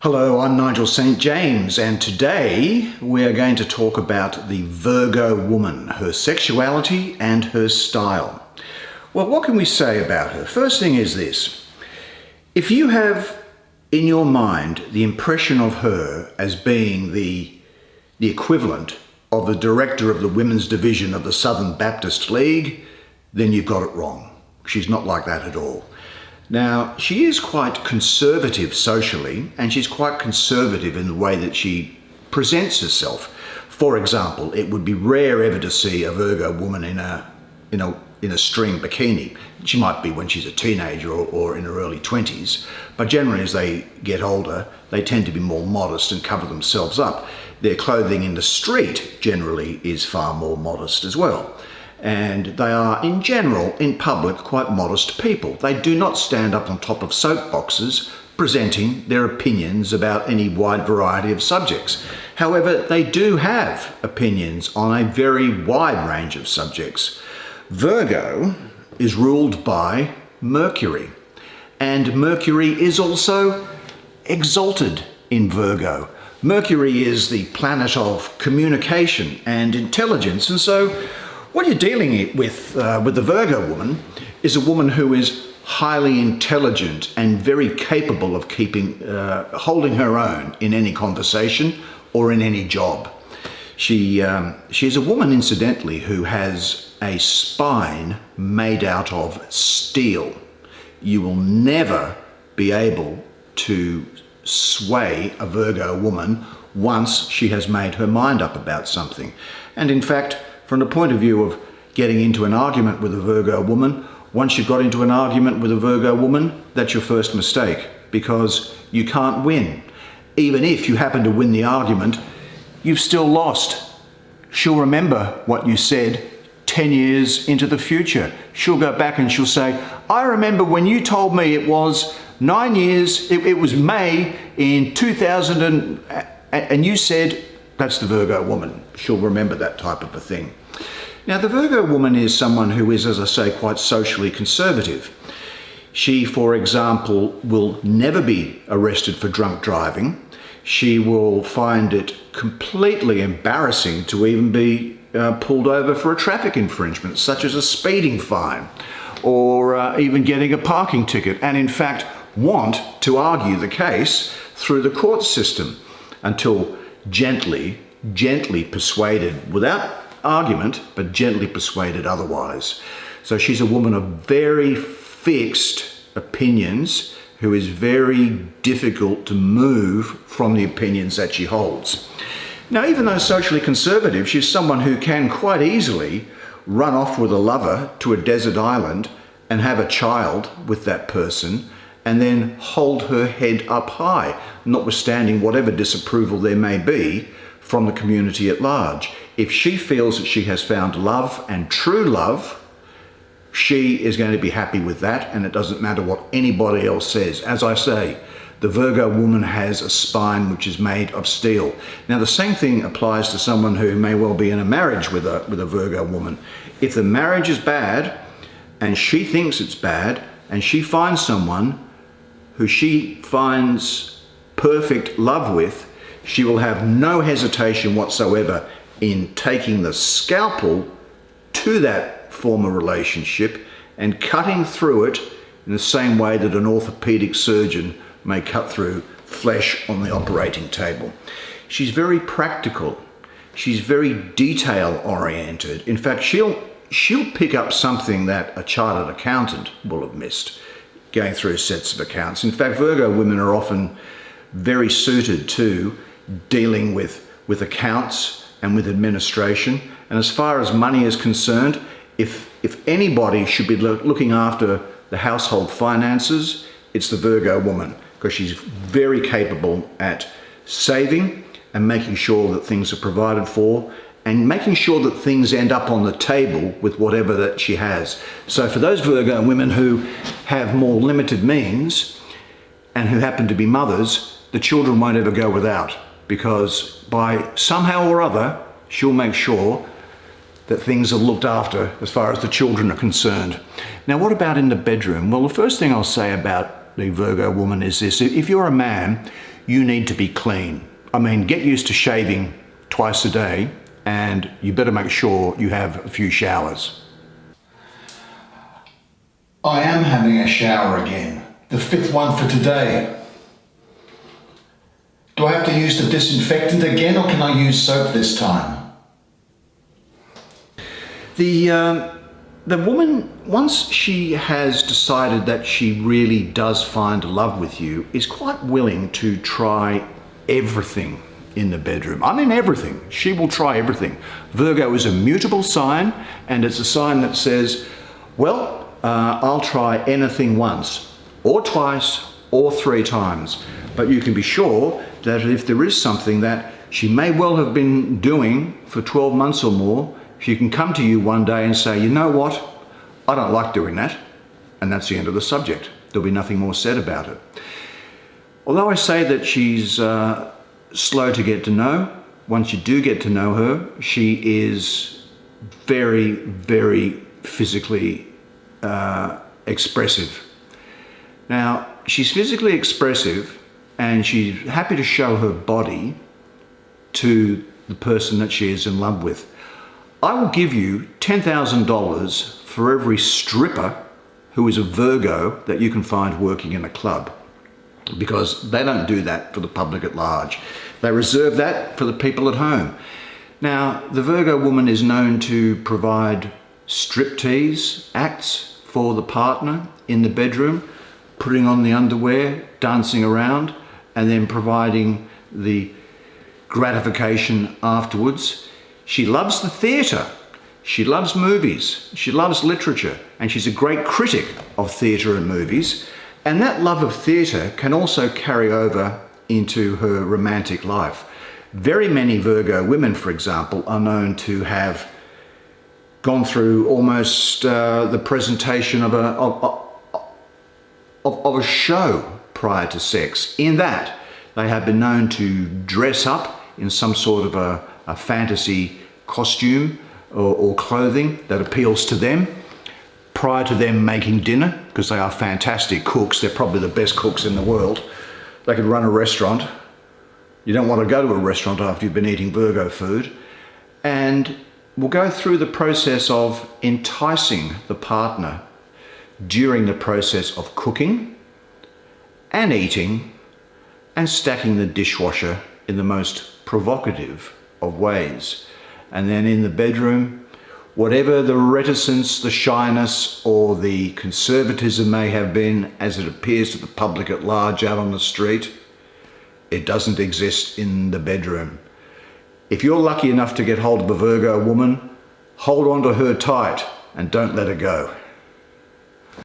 Hello, I'm Nigel Saint James, and today we are going to talk about the Virgo woman, her sexuality and her style. Well, what can we say about her? First thing is this. If you have in your mind the impression of her as being the equivalent of the director of the women's division of the Southern Baptist League, then you've got it wrong. She's not like that at all. Now, she is quite conservative socially, and she's quite conservative in the way that she presents herself. For example, it would be rare ever to see a Virgo woman in a string bikini. She might be when she's a teenager or in her early 20s, but generally as they get older, they tend to be more modest and cover themselves up. Their clothing in the street generally is far more modest as well. And they are, in general, in public, quite modest people. They do not stand up on top of soapboxes presenting their opinions about any wide variety of subjects. However, they do have opinions on a very wide range of subjects. Virgo is ruled by Mercury, and Mercury is also exalted in Virgo. Mercury is the planet of communication and intelligence, and so what you're dealing with the Virgo woman is a woman who is highly intelligent and very capable of holding her own in any conversation or in any job. She's a woman, incidentally, who has a spine made out of steel. You will never be able to sway a Virgo woman once she has made her mind up about something. And in fact, from the point of view of getting into an argument with a Virgo woman, once you've got into an argument with a Virgo woman, that's your first mistake, because you can't win. Even if you happen to win the argument, you've still lost. She'll remember what you said 10 years into the future. She'll go back and she'll say, I remember when you told me it was 9 years, it was May in 2000 and you said. That's the Virgo woman. She'll remember that type of a thing. Now, the Virgo woman is someone who is, as I say, quite socially conservative. She, for example, will never be arrested for drunk driving. She will find it completely embarrassing to even be pulled over for a traffic infringement, such as a speeding fine or even getting a parking ticket, and in fact want to argue the case through the court system until gently persuaded, without argument, but gently persuaded otherwise. So she's a woman of very fixed opinions who is very difficult to move from the opinions that she holds. Now, even though socially conservative, she's someone who can quite easily run off with a lover to a desert island and have a child with that person and then hold her head up high, notwithstanding whatever disapproval there may be from the community at large. If she feels that she has found love and true love, she is going to be happy with that, and it doesn't matter what anybody else says. As I say, the Virgo woman has a spine which is made of steel. Now, the same thing applies to someone who may well be in a marriage with a Virgo woman. If the marriage is bad, and she thinks it's bad, and she finds someone who she finds perfect love with, she will have no hesitation whatsoever in taking the scalpel to that former relationship and cutting through it in the same way that an orthopedic surgeon may cut through flesh on the operating table. She's very practical. She's very detail-oriented. In fact, she'll pick up something that a chartered accountant will have missed going through sets of accounts. In fact, Virgo women are often very suited to dealing with accounts and with administration. And as far as money is concerned, if anybody should be looking after the household finances, it's the Virgo woman, because she's very capable at saving and making sure that things are provided for and making sure that things end up on the table with whatever that she has. So for those Virgo women who have more limited means and who happen to be mothers, the children won't ever go without, because by somehow or other, she'll make sure that things are looked after as far as the children are concerned. Now, what about in the bedroom? Well, the first thing I'll say about the Virgo woman is this. If you're a man, you need to be clean. I mean, get used to shaving twice a day, and you better make sure you have a few showers. I am having a shower again. The 5th one for today. Do I have to use the disinfectant again, or can I use soap this time? The woman, once she has decided that she really does find love with you, is quite willing to try everything in the bedroom. I mean everything. She will try everything. Virgo is a mutable sign, and it's a sign that says, well, I'll try anything once, or twice, or 3 times. But you can be sure that if there is something that she may well have been doing for 12 months or more, she can come to you one day and say, you know what, I don't like doing that. And that's the end of the subject. There'll be nothing more said about it. Although I say that she's slow to get to know, once you do get to know her, she is very, very physically expressive. Now, she's physically expressive and she's happy to show her body to the person that she is in love with. I will give you $10,000 for every stripper who is a Virgo that you can find working in a club, because they don't do that for the public at large. They reserve that for the people at home. Now, the Virgo woman is known to provide striptease acts for the partner in the bedroom, putting on the underwear, dancing around, and then providing the gratification afterwards. She loves the theatre, she loves movies, she loves literature, and she's a great critic of theatre and movies. And that love of theatre can also carry over into her romantic life. Very many Virgo women, for example, are known to have gone through almost the presentation of a show prior to sex, in that they have been known to dress up in some sort of a fantasy costume or clothing that appeals to them prior to them making dinner, because they are fantastic cooks. They're probably the best cooks in the world. They could run a restaurant. You don't want to go to a restaurant after you've been eating Virgo food. And we'll go through the process of enticing the partner during the process of cooking and eating and stacking the dishwasher in the most provocative of ways. And then in the bedroom, whatever the reticence, the shyness, or the conservatism may have been as it appears to the public at large out on the street, it doesn't exist in the bedroom. If you're lucky enough to get hold of a Virgo woman, hold on to her tight and don't let her go.